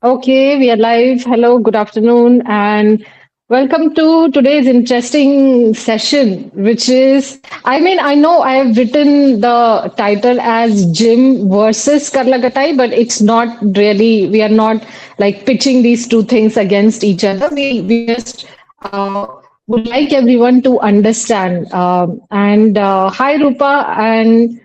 Okay, we are live. Hello, good afternoon, and welcome to today's interesting session, which is, I know I have written the title as Gym versus Karlakattai, but it's not really, we are not like pitching these two things against each other. We just would like everyone to understand. And hi, Rupa, and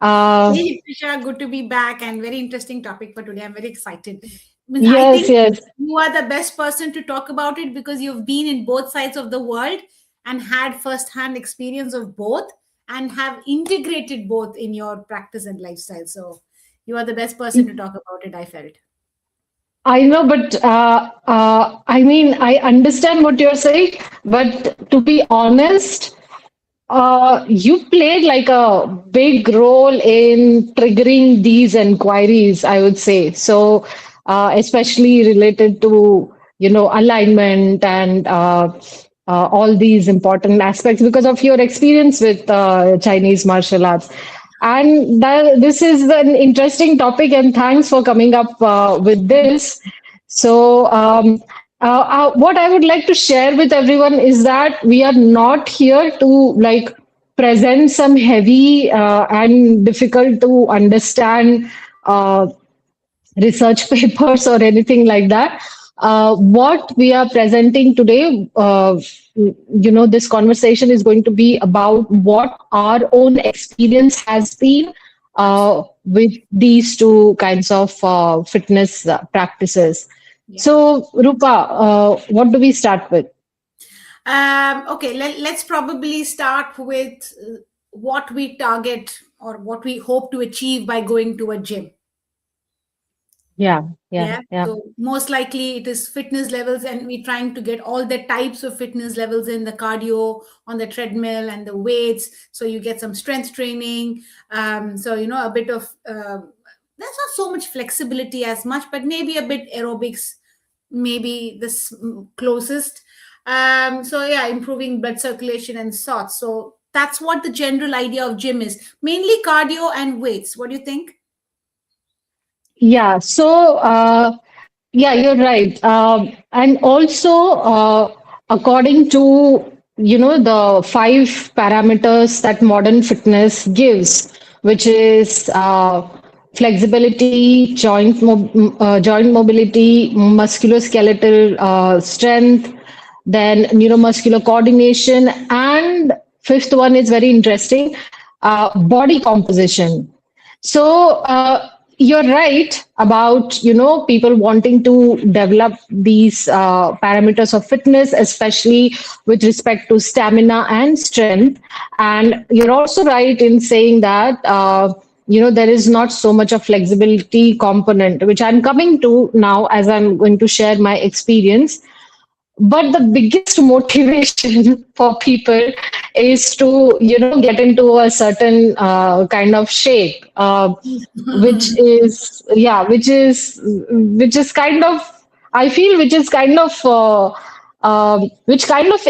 uh, Hey, Trisha, good to be back and very interesting topic for today. I'm very excited. Means I yes, think yes. you are the best person to talk about it because you've been in both sides of the world and had first-hand experience of both and have integrated both in your practice and lifestyle. So you are the best person to talk about it, I felt. I know, but I understand what you're saying, but to be honest, you played like a big role in triggering these inquiries, I would say. So, especially related to, alignment and all these important aspects because of your experience with Chinese martial arts. And this is an interesting topic, and thanks for coming up with this. So, what I would like to share with everyone is that we are not here to like present some heavy and difficult to understand research papers or anything like that. What we are presenting today, this conversation is going to be about what our own experience has been with these two kinds of fitness practices. Yeah. So, Rupa, what do we start with? Okay, let's probably start with what we target or what we hope to achieve by going to a gym. Yeah, yeah, Yeah, yeah. so most likely it is fitness levels, and we're trying to get all the types of fitness levels in the cardio on the treadmill and the weights. So you get some strength training. So a bit of there's not so much flexibility as much, but maybe a bit aerobics, maybe this closest. So yeah, improving blood circulation and sorts. So that's what the general idea of gym is. Mainly cardio and weights. What do you think? Yeah, so yeah, you're right. And also, according to the five parameters that modern fitness gives, which is flexibility, joint mobility, musculoskeletal strength, then neuromuscular coordination, and fifth one is very interesting, body composition. So you're right about people wanting to develop these parameters of fitness, especially with respect to stamina and strength. And you're also right in saying that there is not so much of flexibility component, which I'm coming to now as I'm going to share my experience. But the biggest motivation for people is to get into a certain kind of shape, which is yeah which is kind of, I feel, which kind of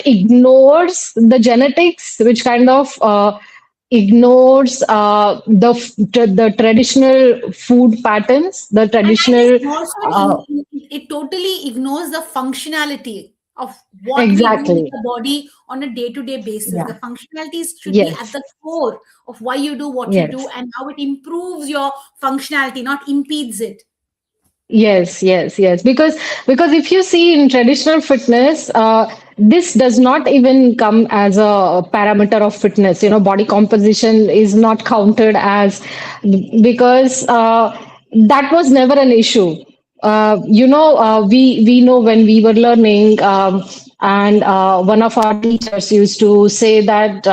ignores the genetics, which kind of ignores the traditional food patterns, the And it traditional also uh, it totally ignores the functionality of what we do with exactly. the body on a day-to-day basis. Yeah. The functionalities should be at Yes. the core of why you do what you do Yes. and how it improves your functionality, not impedes it. Yes. Because if you see in traditional fitness, this does not even come as a parameter of fitness. Body composition is not counted as, because that was never an issue. We know when we were learning, and one of our teachers used to say that,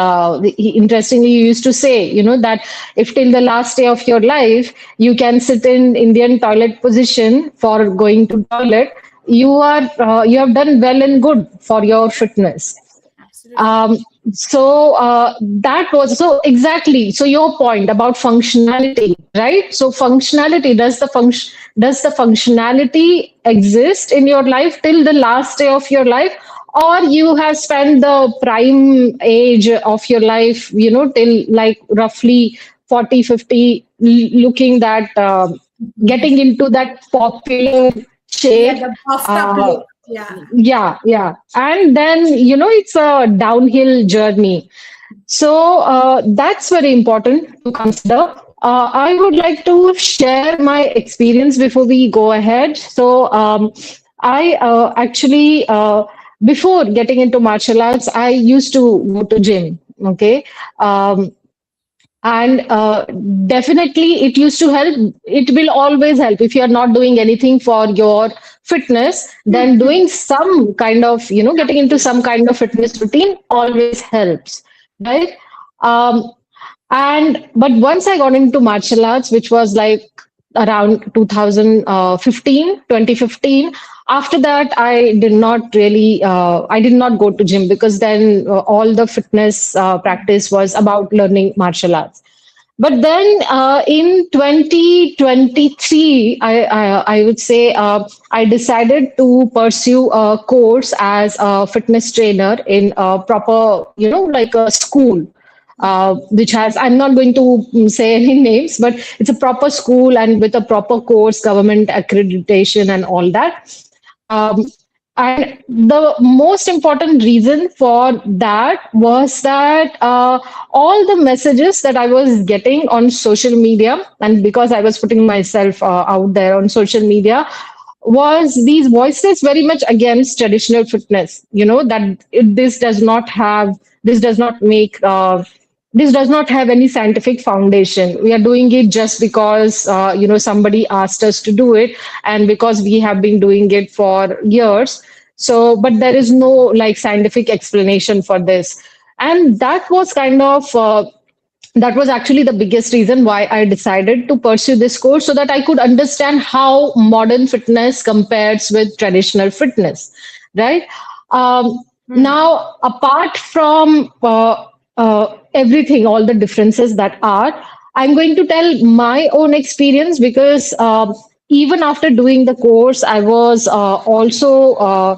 interestingly, he used to say, that if till the last day of your life you can sit in Indian toilet position for going to toilet, you have done well and good for your fitness. Absolutely. um, so that was so exactly. So your point about functionality, right? So functionality, does the functionality exist in your life till the last day of your life, or you have spent the prime age of your life, till like roughly 40, 50, looking that getting into that popular Yeah, shape. the buffed up Uh, look. Yeah. yeah. And then, it's a downhill journey. So that's very important to consider. I would like to share my experience before we go ahead. So I actually, before getting into martial arts, I used to go to gym. Okay. Um, and definitely it used to help. It will always help. If you are not doing anything for your fitness, then doing some kind of, getting into some kind of fitness routine always helps, right? um, and but once I got into martial arts, which was like around 2015, 2015, after that I did not go to gym, because then all the fitness practice was about learning martial arts. But then in 2023, I would say I decided to pursue a course as a fitness trainer in a proper, like a school, which has, I'm not going to say any names, but it's a proper school and with a proper course, government accreditation, and all that. Um, and the most important reason for that was that all the messages that I was getting on social media, and because I was putting myself out there on social media, was these voices very much against traditional fitness. That this does not make this does not have any scientific foundation. We are doing it just because somebody asked us to do it, and because we have been doing it for years. So, but there is no like scientific explanation for this, and that was actually the biggest reason why I decided to pursue this course, so that I could understand how modern fitness compares with traditional fitness, right? Now, apart from everything, all the differences that are, I'm going to tell my own experience, because even after doing the course, I was also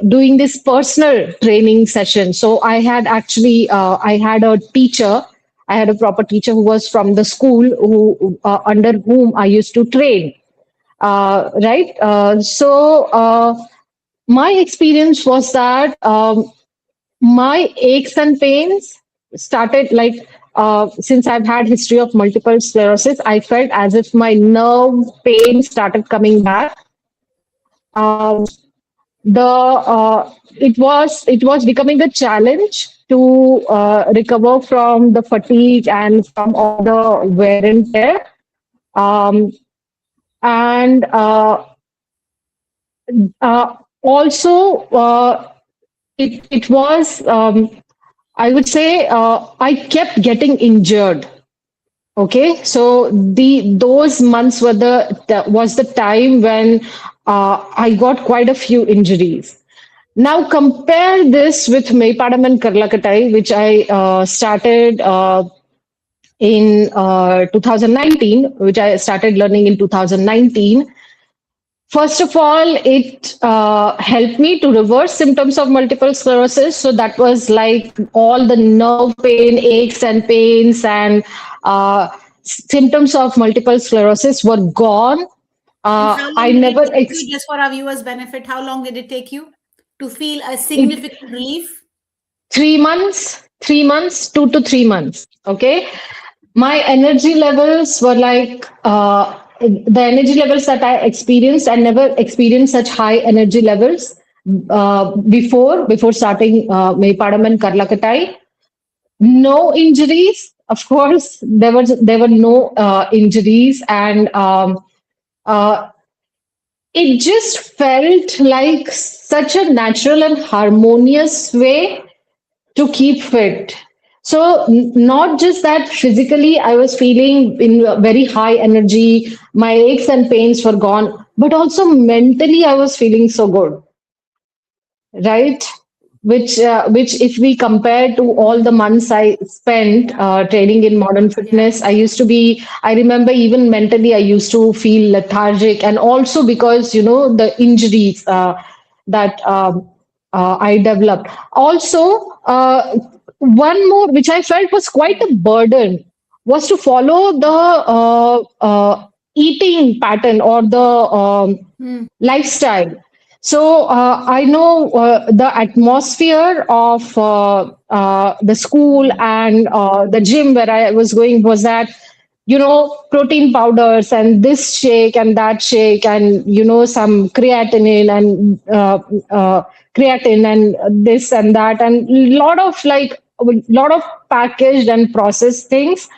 doing this personal training session. So I had a teacher. I had a proper teacher who was from the school, who under whom I used to train. Right. My experience was that my aches and pains started like, since I've had history of multiple sclerosis, I felt as if my nerve pain started coming back. Um, the it was becoming a challenge to recover from the fatigue and from all the wear and tear. Um, and Also, it was, I would say, I kept getting injured. Okay, so those months were was the time when I got quite a few injuries. Now compare this with Meipadam and Karlakattai, which I started in 2019, which I started learning in 2019. First of all, it helped me to reverse symptoms of multiple sclerosis. So that was like all the nerve pain, aches and pains, and symptoms of multiple sclerosis were gone. And how I long did it never take you, just for our viewers' benefit, how long did it take you to feel a it significant relief? 3 months, 3 months, 2 to 3 months. Okay, my energy levels were like the energy levels that I experienced. I never experienced such high energy levels before starting Meipadam and Karlakattai. No injuries, of course. There were no injuries, and uh, it just felt like such a natural and harmonious way to keep fit. So, not just that physically I was feeling in very high energy, my aches and pains were gone, but also mentally I was feeling so good, right? Which if we compare to all the months I spent training in modern Yeah. fitness, I remember even mentally I used to feel lethargic, and also because the injuries that I developed. Also, one more which I felt was quite a burden was to follow the eating pattern or the lifestyle. So I know the atmosphere of the school and the gym where I was going was that, protein powders and this shake and that shake, and some creatinine and creatine and this and that, and lot of packaged and processed things.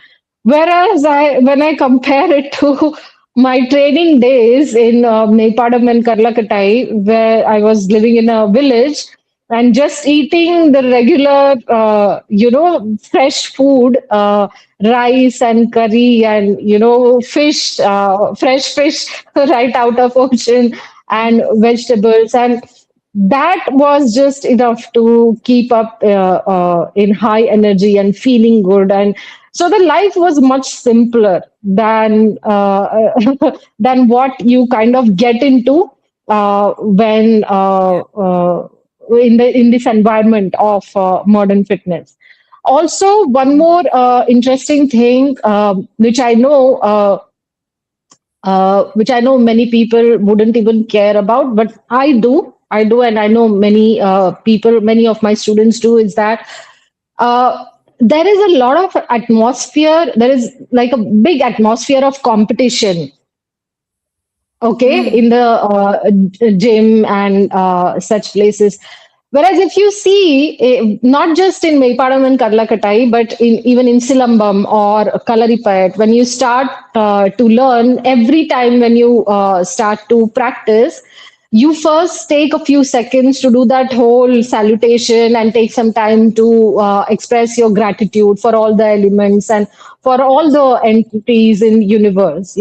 Whereas when I compare it to my training days in Meipadam and Karlakattai, where I was living in a village and just eating the regular, fresh food, rice and curry and, fish, fresh fish right out of ocean and vegetables. And that was just enough to keep up in high energy and feeling good. And so the life was much simpler than than what you kind of get into when in this environment of modern fitness. Also, one more interesting thing, which I know many people wouldn't even care about, but I do. I do, and I know many people, many of my students do, is that uh, there is a lot of atmosphere. There is like a big atmosphere of competition, okay, in the gym and such places. Whereas if you see, not just in Meipadam and Karlakattai, but even in Silambam or Kalaripayat, when you start to learn, every time when you start to practice, you first take a few seconds to do that whole salutation and take some time to express your gratitude for all the elements and for all the entities in universe,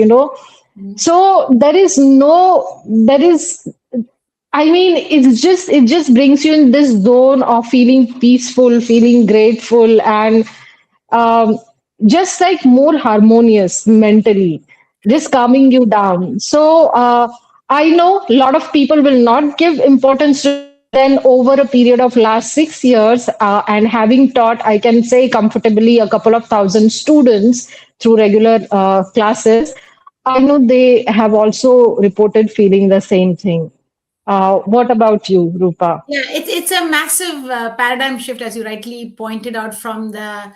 so there is, I mean, it just brings you in this zone of feeling peaceful, feeling grateful, and um, just like more harmonious mentally, just calming you down. So I know a lot of people will not give importance to it, but then over a period of last 6 years, and having taught, I can say comfortably a couple of thousand students through regular classes, I know they have also reported feeling the same thing. What about you, Rupa? Yeah, it's a massive paradigm shift, as you rightly pointed out, from the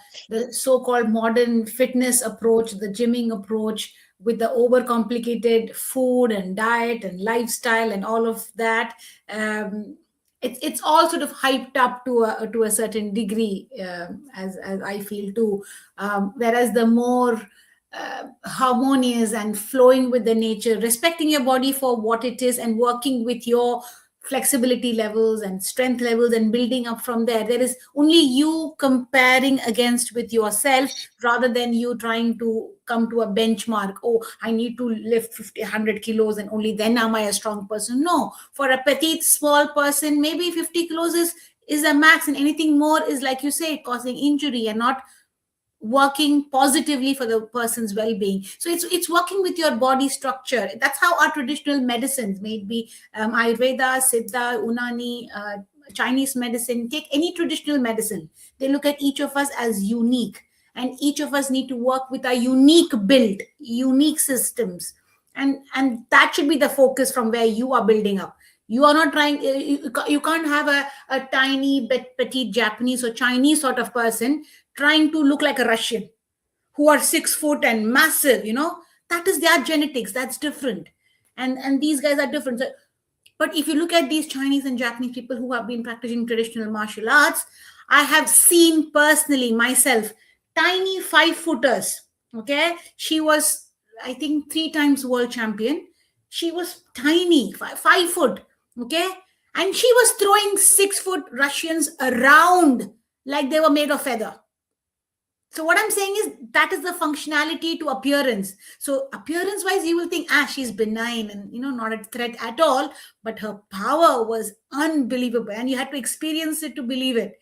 so-called modern fitness approach, the gymming approach, with the overcomplicated food and diet and lifestyle and all of that. It's all sort of hyped up to a certain degree, as I feel too. Whereas the more harmonious and flowing with the nature, respecting your body for what it is, and working with your flexibility levels and strength levels and building up from there. There is only you comparing against with yourself, rather than you trying to come to a benchmark. Oh, I need to lift 50 100 kilos and only then am I a strong person. No, for a petite small person, maybe 50 kilos is a max, and anything more is, like you say, causing injury and not working positively for the person's well-being. So it's working with your body structure. That's how our traditional medicines, may it be Ayurveda, Siddha, Unani, Chinese medicine, take any traditional medicine, they look at each of us as unique, and each of us need to work with a unique build, unique systems, and that should be the focus from where you are building up. You are not trying, you can't have a tiny petite Japanese or Chinese sort of person trying to look like a Russian, who are 6 foot and massive. That is their genetics. That's different, and these guys are different. So, but if you look at these Chinese and Japanese people who have been practicing traditional martial arts, I have seen personally myself tiny 5 footers. Okay, she was, I think, 3 times world champion. She was tiny, 5 foot. Okay, and she was throwing 6 foot Russians around like they were made of feather. So what I'm saying is that is the functionality to appearance. So appearance wise, you will think, she's benign and not a threat at all. But her power was unbelievable, and you had to experience it to believe it.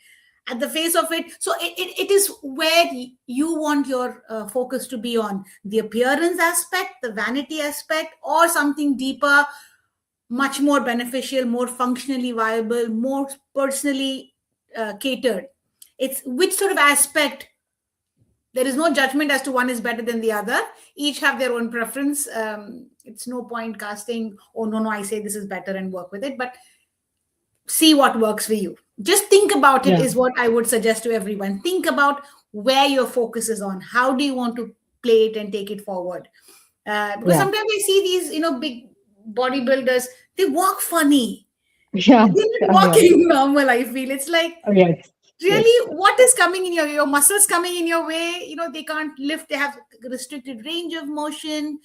At the face of it, so it is where you want your focus to be on: the appearance aspect, the vanity aspect, or something deeper, much more beneficial, more functionally viable, more personally catered. It's which sort of aspect There is no judgment as to one is better than the other. Each have their own preference. It's no point casting, oh no, I say this is better and work with it, but see what works for you. Just think about it Yeah. is what I would suggest to everyone. Think about where your focus is on. How do you want to play it and take it forward? Because Yeah. sometimes I see these, big bodybuilders, they walk funny. Yeah. They're not Yeah. walking normal, I feel. It's like, Yes. Yes. really, what is coming in your muscles coming in your way? They can't lift, they have restricted range of motion.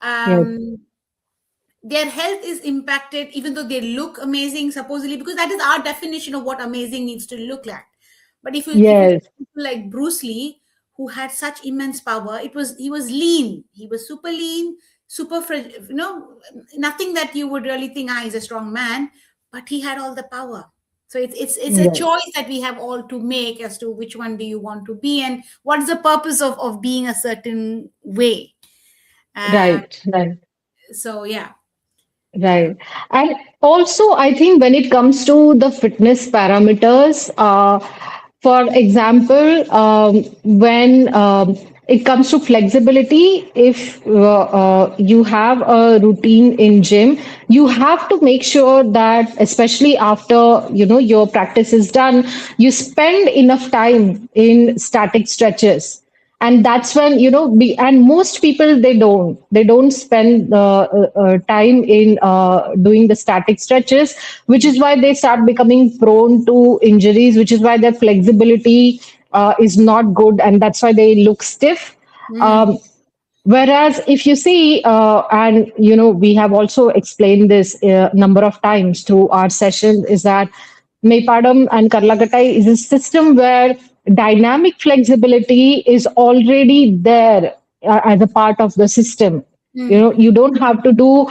Yes. Um, their health is impacted even though they look amazing supposedly, because that is our definition of what amazing needs to look like. But if you Yes. see people like Bruce Lee, who had such immense power, he was lean, he was super lean, nothing that you would really think, he's a strong man, but he had all the power. So it's a Yes. choice that we have all to make as to which one do you want to be, and what's the purpose of being a certain way. uh, Right. Right. so yeah. Right. And also, I think when it comes to the fitness parameters, for example, when it comes to flexibility, if you have a routine in gym, you have to make sure that, especially after your practice is done, you spend enough time in static stretches. And that's when and most people, they don't spend time in doing the static stretches, which is why they start becoming prone to injuries, which is why their flexibility is not good, and that's why they look stiff. Mm, um, Whereas if you see, and we have also explained this a number of times through our session, is that Meipadam and Karlakattai is a system where dynamic flexibility is already there as a part of the system. mm, You don't have to do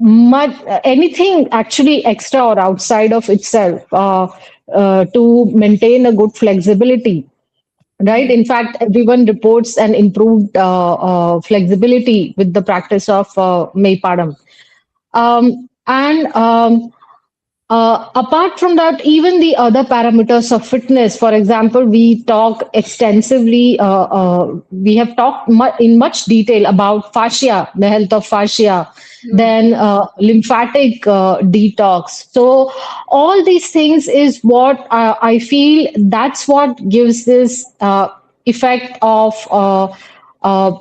much anything actually extra or outside of itself to maintain a good flexibility. Right. mm. In fact, everyone reports an improved flexibility with the practice of Meipadam. And apart from that, even the other parameters of fitness, for example, we talk extensively, we have talked in much detail about fascia, the health of fascia, Mm. then lymphatic detox. So, all these things is what I feel that's what gives this effect of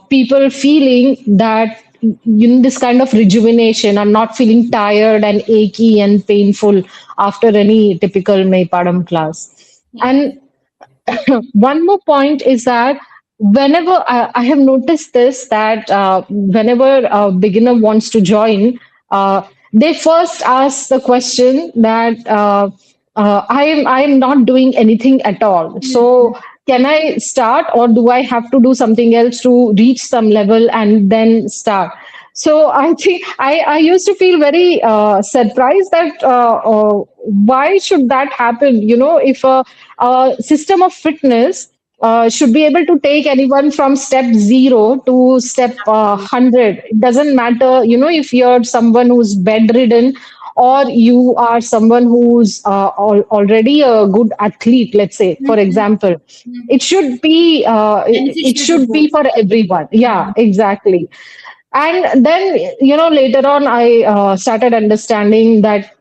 people feeling that this kind of rejuvenation and not feeling tired and achy and painful after any typical Maypadam class. Yeah. And one more point is that whenever I have noticed this, that whenever a beginner wants to join, they first ask the question that I am not doing anything at all. Mm, So can I start, or do I have to do something else to reach some level and then start? So I think I used to feel very surprised that why should that happen? If a system of fitness should be able to take anyone from step 0 to step absolutely. 100. It doesn't matter, if you're someone who's bedridden or you are someone who's already a good athlete, let's say, for Mm, example. mm. It should be it Beneficial to should be both. for everyone. Yeah, Mm, exactly. And then later on I started understanding that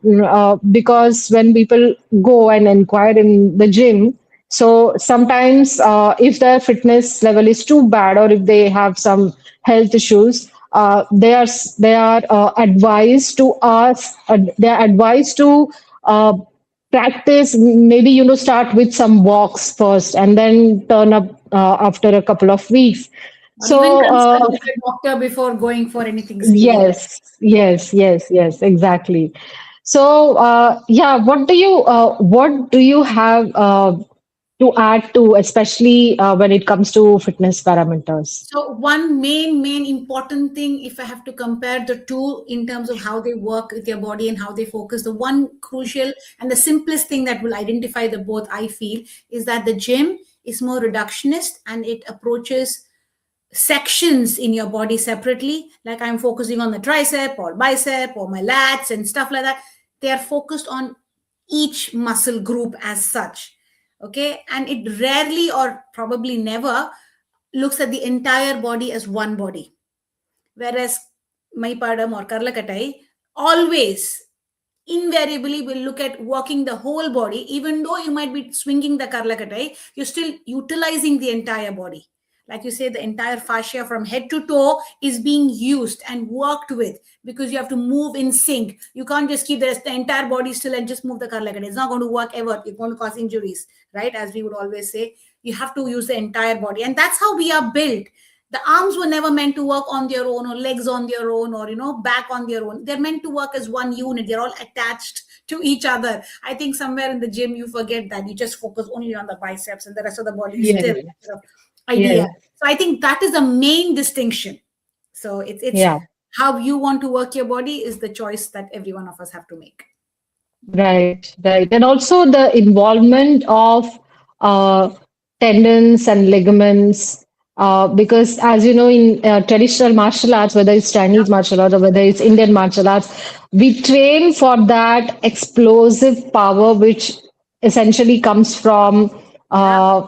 because when people go and inquire in the gym, so sometimes if their fitness level is too bad or if they have some health issues, they are advised to ask they are advised to uh, practice, maybe start with some walks first and then turn up after a couple of weeks. or even So consult with a doctor before going for anything serious. yes, yes, yes, yes, exactly. So, yeah, what do you have to add to, especially when it comes to fitness parameters? So one main important thing, if I have to compare the two in terms of how they work with your body and how they focus, the one crucial and the simplest thing that will identify the both, I feel, is that the gym is more reductionist and it approaches sections in your body separately. Like I'm focusing on the tricep or bicep or my lats and stuff like that. They are focused on each muscle group as such. Okay. And it rarely or probably never looks at the entire body as one body, whereas Maipadam or Karlakattai always invariably will look at working the whole body. Even though you might be swinging the Karlakattai, you're still utilizing the entire body. Like you say, the entire fascia from head to toe is being used and worked with, because you have to move in sync. You can't just keep the entire body still and just move the Karlakattai. It's not going to work ever. It's going to cause injuries, right? As we would always say, you have to use the entire body. And that's how we are built. The arms were never meant to work on their own, or legs on their own, or back on their own. They're meant to work as one unit. They're all attached to each other. I think somewhere in the gym you forget that. You just focus only on the biceps, and the rest of the body is still Yes. sort of idea. Yes. So I think that is the main distinction. So it's Yeah. how you want to work your body is the choice that every one of us have to make. Right, right. And also the involvement of uh, tendons and ligaments. Because, as you know, in traditional martial arts, whether it's Chinese martial arts or whether it's Indian martial arts, we train for that explosive power, which essentially comes from Yeah.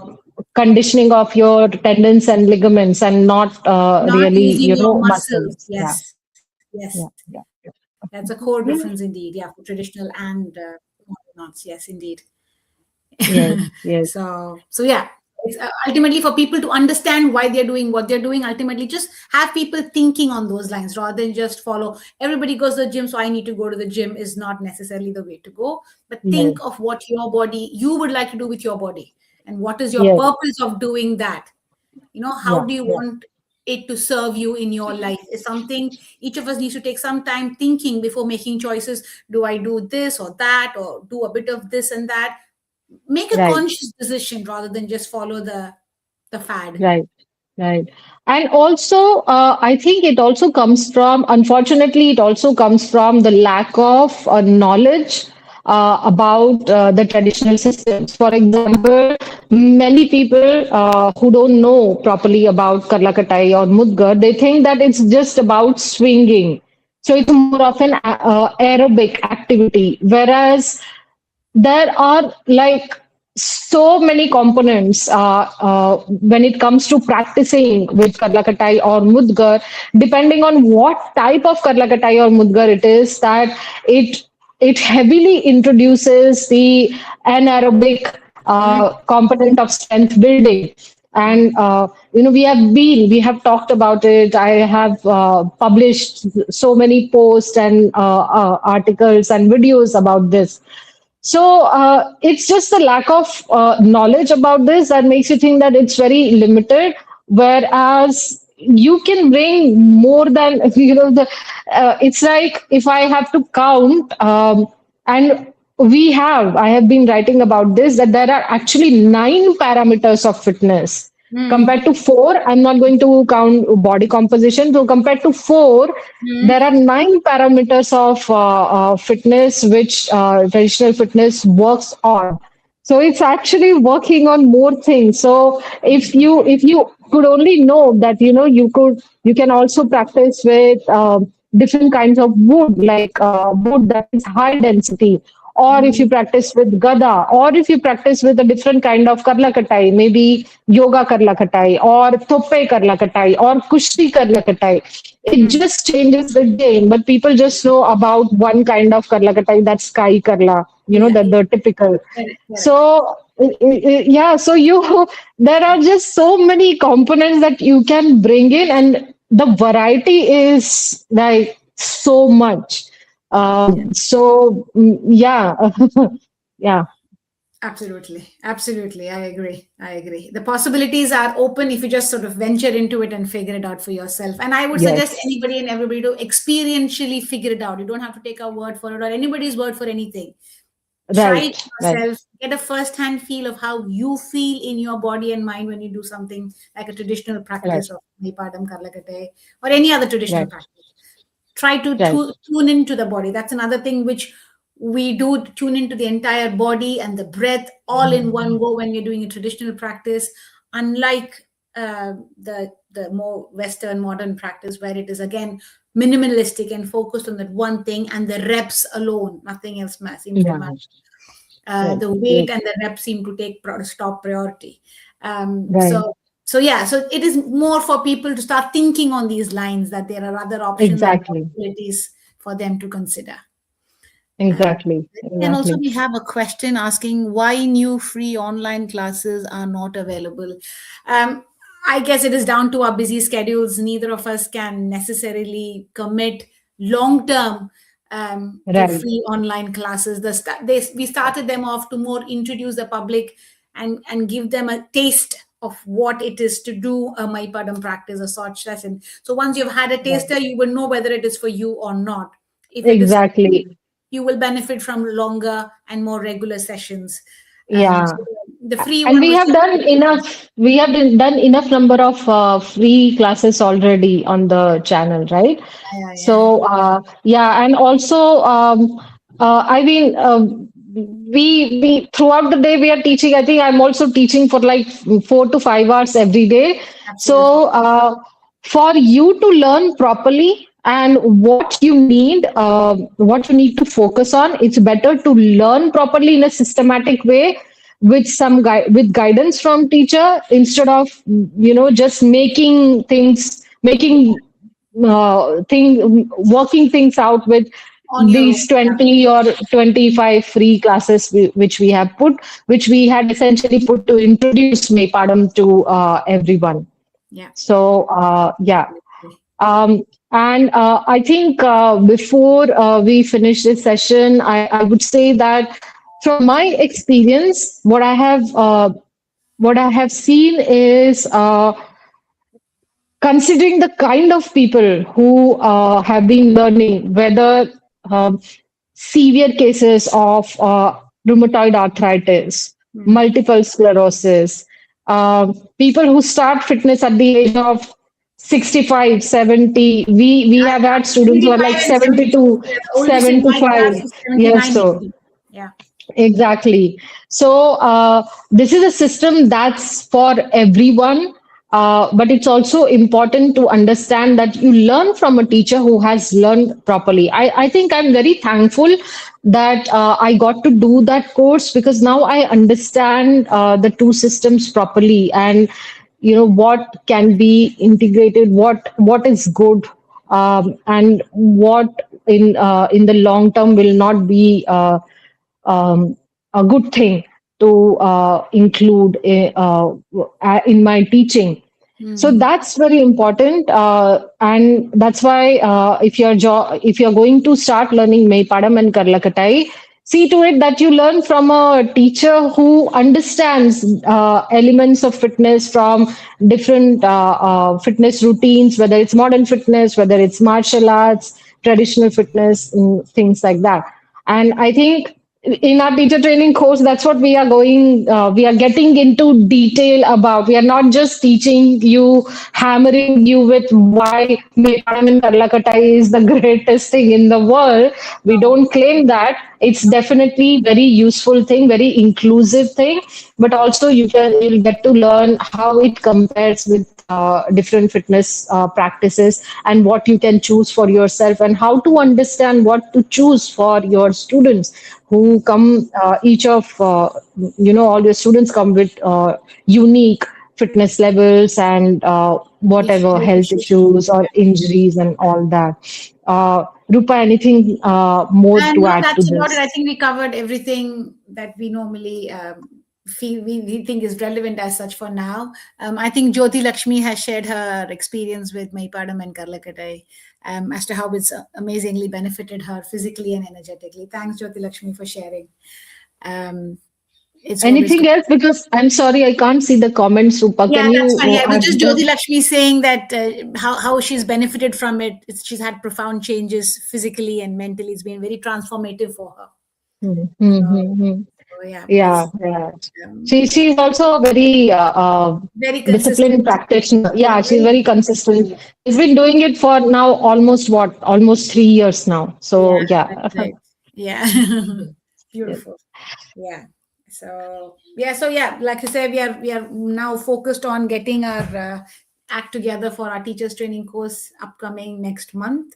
conditioning of your tendons and ligaments and not Not really, using your muscles. muscles. Yeah, Yes. Yes. yeah, yeah. That's a core difference Yeah. indeed. Yeah, for traditional and modern arts. Yes, indeed. Yes, yes, So yeah, it's ultimately for people to understand why they're doing what they're doing. Ultimately, just have people thinking on those lines rather than just follow. Everybody goes to the gym, so I need to go to the gym is not necessarily the way to go. But yes, think of what your body you would like to do with your body, and what is your yes, purpose of doing that. How yeah, do you want it to serve you in your life is something each of us needs to take some time thinking before making choices. Do I do this or that, or do a bit of this and that? Make a right. conscious decision rather than just follow the fad. Right, right. And also, I think it also comes from, unfortunately, it also comes from the lack of knowledge about the traditional systems. For example, many people who don't know properly about Karlakatai or Mudgar, they think that it's just about swinging. So it's more of an aerobic activity, whereas there are like so many components when it comes to practicing with Karlakatai or Mudgar, depending on what type of Karlakatai or Mudgar it is, that it it heavily introduces the anaerobic Mm, component of strength building. And we have talked about it. I have published so many posts and articles and videos about this. So it's just the lack of knowledge about this that makes you think that it's very limited, whereas you can bring more than the. It's like if I have to count, and I have been writing about this, that there are actually 9 parameters of fitness mm, compared to 4. I'm not going to count body composition. So compared to 4, there mm, are 9 parameters of fitness which traditional fitness works on. So it's actually working on more things. So if you could only know that you can also practice with different kinds of wood, like wood that is high density, or if you mm, practice with gada, or if you practice with a different kind of karlakatai, maybe yoga karlakatai, or thoppe karlakatai, or kushti karlakatai. It mm. just changes the game, but people just know about one kind of karlakatai, that's kai karla, Yeah, yeah. the typical. Correct, correct. So yeah, so there are just so many components that you can bring in, and the variety is like so much. Yeah. Yeah, yeah, Absolutely. Absolutely. I agree. I agree. The possibilities are open if you just sort of venture into it and figure it out for yourself. And I would suggest yes, anybody and everybody to experientially figure it out. You don't have to take our word for it or anybody's word for anything. Try it right, right, yourself, get a first hand feel of how you feel in your body and mind when you do something like a traditional right, practice of Meipadam Karlakattai or any other traditional right, practice. Try to right. tune into the body. That's another thing which we do, tune into the entire body and the breath all in one go when you're doing a traditional practice, unlike the more western modern practice where it is again minimalistic and focused on that one thing and the reps alone, nothing else seems to Yeah, matter. right, The right, weight and the reps seem to take top priority. right. So So yeah, so it is more for people to start thinking on these lines, that there are other options and Exactly. possibilities for them to consider. Exactly. And also, Exactly. we have a question asking why new free online classes are not available. Um, I guess it is down to our busy schedules. Neither of us can necessarily commit long term to Right. free online classes. We started them off to more introduce the public and give them a taste of what it is to do a Maipadam practice, a such session. So once you've had a Right. taster, you will know whether it is for you or not. If it is, Exactly. you will benefit from longer and more regular sessions. Yeah. So the free And one we was have just, done enough. We have done enough number of free classes already on the channel, right? yeah, yeah, So yeah, and also I mean, we throughout the day we are teaching. I think I'm also teaching for like 4 to 5 hours every day. absolutely. So for you to learn properly and what you need to focus on, it's better to learn properly in a systematic way with with guidance from teacher instead of just making working things out with On your own. these 20 or 25 free classes which we have put, which we had essentially put to introduce Maypadam to everyone. Yeah, So yeah. absolutely. And I think before we finish this session, I would say that from my experience, what I have seen is considering the kind of people who have been learning, whether um, severe cases of rheumatoid arthritis, Hmm. multiple sclerosis, people who start fitness at the age of 65, 70. We have had students who are 75 like and 72. 72, Yeah, the oldest in my class 75. is Yes, 79 so degree. Yeah. exactly. So this is a system that's for everyone, but it's also important to understand that you learn from a teacher who has learned properly. I think I'm very thankful that I got to do that course because now I understand the two systems properly and what can be integrated, what is good, and what in the long term will not be. A good thing to include in my teaching. So Hmm. that's very important, and that's why if you're going to start learning Meipadam and Karlakattai, see to it that you learn from a teacher who understands elements of fitness from different fitness routines, whether it's modern fitness, whether it's martial arts, traditional fitness, and things like that. And I think in our teacher training course, that's what we are getting into detail about. We are not just teaching you, hammering you with why Meipadam and Karlakattai is the greatest thing in the world. We No, don't claim that. It's definitely very useful thing, very inclusive thing, but also you'll get to learn how it compares with different fitness practices and what you can choose for yourself and how to understand what to choose for your students who come each of all your students come with unique fitness levels and whatever health health issues. issues or injuries and all that. Rupa, anything more to No, add to that's about it. I this? think we covered everything that we normally feel we think is relevant as such for now. I think Jyoti Lakshmi has shared her experience with Maipadam and Karlakattai as to how it's amazingly benefited her physically and energetically. Thanks, Jyoti Lakshmi, for sharing. Um, it's always Anything good. else? Because I'm sorry, I can't see the comments, Rupa. Yeah, Can that's fine. you Yeah, it was add just Jyoti them? Lakshmi saying that how she's benefited from it. She's had profound changes physically and mentally. It's been very transformative for her. Mm-hmm. So yeah, Yeah, it's yeah. um, She's also a very very disciplined consistent. practitioner. Yeah, she's Very very consistent. consistent. She's been doing it for now almost 3 years now. Yeah, So yeah. that's right. Yeah, Yeah. beautiful. Yeah. So like I said, we are now focused on getting our act together for our teachers training course upcoming next month.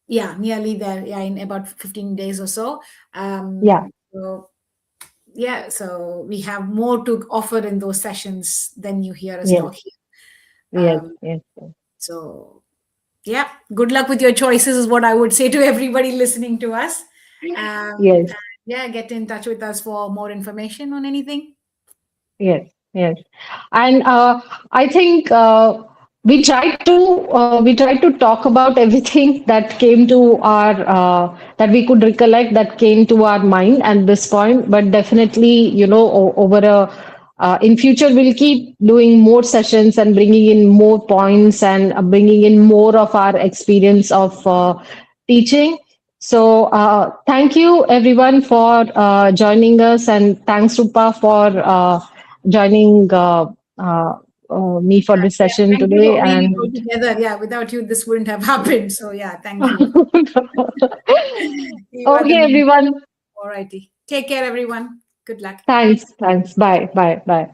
Yeah, nearly there. Yeah, in about 15 days or so. Yeah. So yeah, so we have more to offer in those sessions than you hear us Yes, talk here. yes, Um, yes, yes. so yeah, good luck with your choices is what I would say to everybody listening to us. Yes. Yeah, get in touch with us for more information on anything. Yes, yes, and I think we tried to talk about everything that came to our that we could recollect that came to our mind at this point. But definitely, over a in future we'll keep doing more sessions and bringing in more points and bringing in more of our experience of teaching. So, thank you everyone for joining us, and thanks Rupa for joining me for this Yeah, session thank you today. for being it all And together. Yeah, without you, this wouldn't have happened. So yeah, thank you. You are the okay, main. everyone. All righty. Take care, everyone. Good luck. Thanks. Thanks. Bye. Bye. Bye.